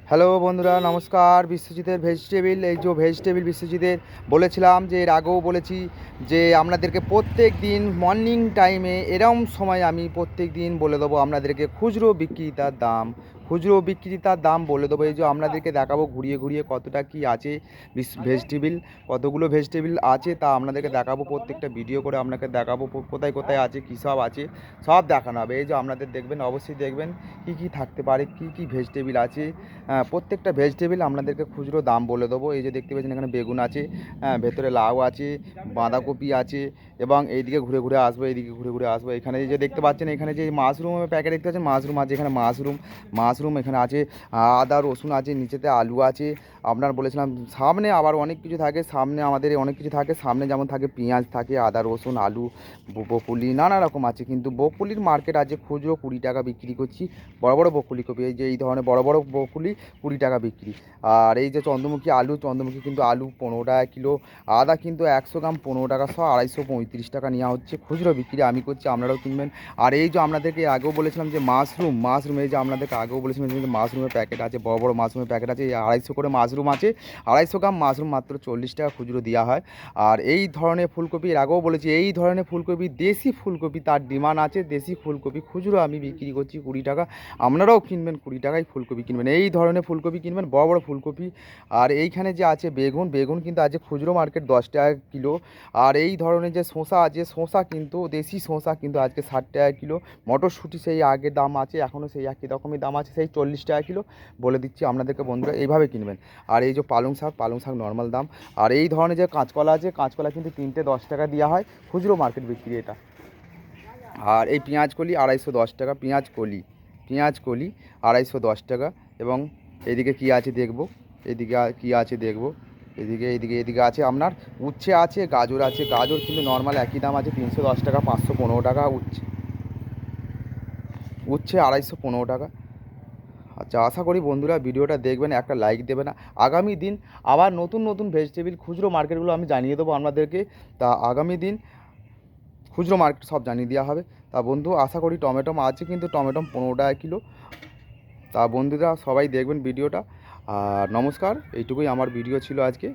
Hello বন্ধুরা, নমস্কার। বিশ্বজিতের vegetable, এই যে ভেজিটেবিল বিশ্বজিতের বলেছিলাম যে এর আগেও বলেছি যে আপনাদেরকে প্রত্যেক দিন মর্নিং টাইমে এরম সময় আমি প্রত্যেক দিন বলে দেবো আপনাদেরকে খুচরো বিক্রেতার দাম। খুচরো বিক্রেতার দাম বলে দেবো। এই যে আপনাদেরকে দেখাবো ঘুরিয়ে ঘুরিয়ে কতটা কি আছে ভেজিটেবিল, কতগুলো ভেজিটেবিল আছে তা আপনাদেরকে দেখাবো। প্রত্যেকটা ভিডিও করে আপনাকে দেখাবো কোথায় কোথায় আছে, কী সব আছে সব দেখানো হবে। এই যে আপনাদের দেখবেন, অবশ্যই দেখবেন কী কী থাকতে পারে, কী কী ভেজিটেবিল আছে। প্রত্যেকটা ভেজিটেবিল আপনাদেরকে খুচরো দাম বলে দেবো। এই যে দেখতে পাচ্ছেন এখানে বেগুন আছে, ভেতরে লাউ আছে, বাঁধাকপি আছে, এবং এইদিকে ঘুরে ঘুরে আসবো, এইদিকে ঘুরে ঘুরে আসবো। এখানে এই যে দেখতে পাচ্ছেন, এখানে যে মাশরুমের প্যাকেট দেখতে পাচ্ছেন, মাশরুম আছে এখানে, মাশরুম এখানে আছে, আদা রসুন আছে, নিচেতে আলু আছে। আপনার বলেছিলাম সামনে আবার অনেক কিছু থাকে, সামনে আমাদের অনেক কিছু থাকে। সামনে যেমন থাকে পেঁয়াজ থাকে, আদা রসুন আলু, বকুলি নানা রকম আছে। কিন্তু বকুলির মার্কেট আছে খুচরো 20 টাকা বিক্রি করছি। বড় বড় বকুলি কপি, এই যে এই ধরনের বড় বড় বকুলি 20 টাকা বিক্রি। আর এই যে চন্দ্রমুখী আলু, চন্দ্রমুখী কিন্তু আলু 15 টাকা কিলো। আদা কিন্তু 100 গ্রাম 15 টাকা, 235 টাকা নেওয়া হচ্ছে খুচরো বিক্রি আমি করছি, আপনারাও কিনবেন। আর এই যে আপনাদেরকে আগেও বলেছিলাম যে মাশরুম এই যে আপনাদেরকে আগেও বলেছিলাম যে মাশরুমের প্যাকেট আছে, বড় বড় মাশরুমের প্যাকেট আছে। এই 250 করে মাশরুম আছে, 250 গ্রাম মাশরুম মাত্র 40 টাকা খুচরো দেওয়া হয়। আর এই ধরনের ফুলকপি এর আগেও বলেছি, এই ধরনের ফুলকপি দেশি ফুলকপি তার ডিমান্ড আছে। দেশি ফুলকপি খুচরো আমি বিক্রি করছি 20 টাকা, আপনারাও কিনবেন 20 টাকায় ফুলকপি কিনবেন, এই ধরনের ফুলকপি কিনবেন, বড় বড় ফুলকপি। আর এইখানে যে আছে বেগুন কিন্তু আছে খুচরো মার্কেট 10 টাকা কিলো। আর এই ধরনের যে শসা আছে, শসা কিন্তু দেশি শসা কিন্তু আজকে 60 টাকা কিলো। মটরশুঁটি সেই আগের দাম আছে, এখনও সেই একই রকমই দাম আছে, সেই 40 টাকা কিলো বলে দিচ্ছি আপনাদেরকে বন্ধুরা, এইভাবে কিনবেন। আর এই যে পালং শাক নর্মাল দাম। আর এই ধরনের যে কাঁচকলা আছে, কাঁচকলা কিন্তু 3টে 10 টাকা দেওয়া হয়, খুচরো মার্কেট বিক্রি এটা। আর এই পেঁয়াজ কলি 210 টাকা, পেঁয়াজ কলি 210 টাকা। এবং এদিকে কি আছে দেখবো, এদিকে কি আছে দেখবো, এদিকে আছে আপনার উচ্ছে আছে, গাজর আছে। গাজর কিন্তু নর্মাল একই দাম আছে, 310 টাকা, 515 টাকা উচ্ছে 215 টাকা। আচ্ছা, আশা করি বন্ধুরা ভিডিওটা দেখবেন, একটা লাইক দেবেন। আগামী দিন আবার নতুন নতুন ভেজিটেবিল খুচরো মার্কেটগুলো আমি জানিয়ে দেবো আপনাদেরকে। তা আগামী দিন খুচরো মার্কেট সব জানিয়ে দেওয়া হবে। তা বন্ধু, আশা করি টমেটো আছে, কিন্তু টমেটো 15 টাকা কিলো। তা বন্ধুরা সবাই দেখবেন ভিডিওটা। আর নমস্কার, এইটুকুই আমার ভিডিও ছিল আজকে।